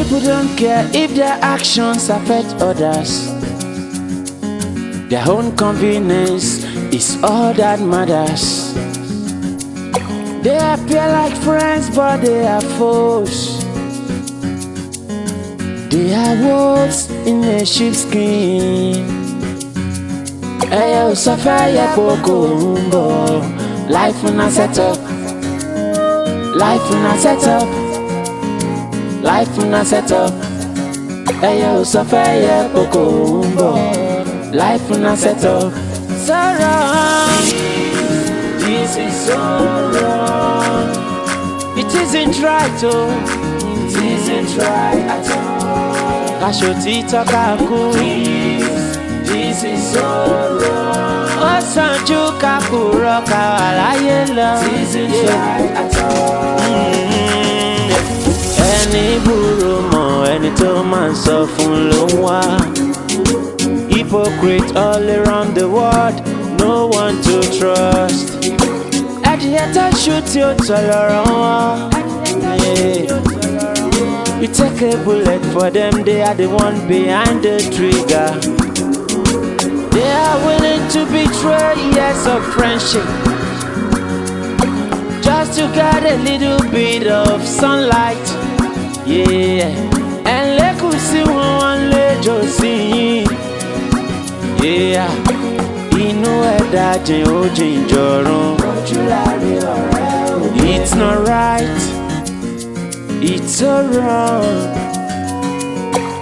People don't care if their actions affect others. Their own convenience is all that matters. They appear like friends, but they are foes. They are wolves in a sheepskin. Eyo safaya pokumbo. Life una set up. Life una set up. Life una set up. Eyo safaya pokumbo. Life una set up. So wrong. This is so wrong. It isn't right, oh. It isn't right at all. Kashoti tokaku. This is so wrong. Osanju kapuro kawalaye lo. It isn't right at all. Ẹni burú mọ́ ẹni tó máa ń sọ fún ló ń wá. Hypocrite all around the world, no one to trust. Agitator shoot you to You take a bullet for them, they are the one behind the trigger. They are willing to betray years of friendship just to get a little bit of sunlight. Yeah, and let us see one little see. Yeah, inú ẹ̀dá jìn ó jìn jọ̀run. It's not right, it's so wrong.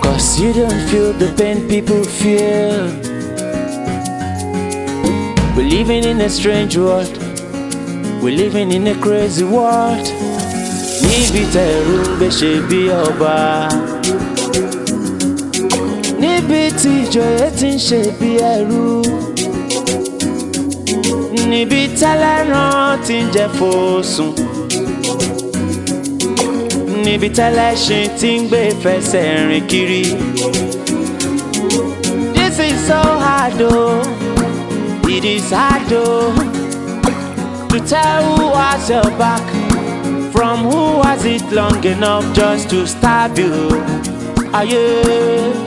Cause you don't feel the pain people feel. We're living in a strange world. We're living in a crazy world. Níbi tẹ̀rù ń gbé ṣe bí ọba. Níbi tí ìjòyè ti ń ṣe bí ẹrú. Níbi tẹ́lẹ̀rán ti ń jẹ fòsùn. Níbi tẹ́lẹ̀ṣin ti ń gbé fẹsẹ̀ rìn kiri. This is so hard oh. It is hard oh. To tell who has your back from who has it long enough just to stab you. Aye,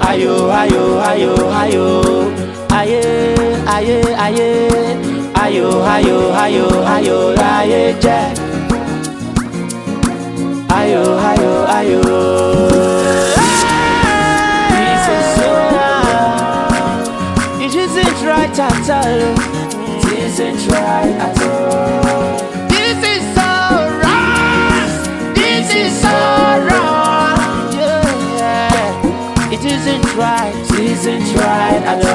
ayo, ayo, ayo, ayo, aye, aye, aye, ayo, ayo, ayo, ayo, aye, je. Ayo, ayo, ayo. This is so wrong. It isn't right at all. It isn't right at all. This is so wrong. This is so wrong. It isn't right at all.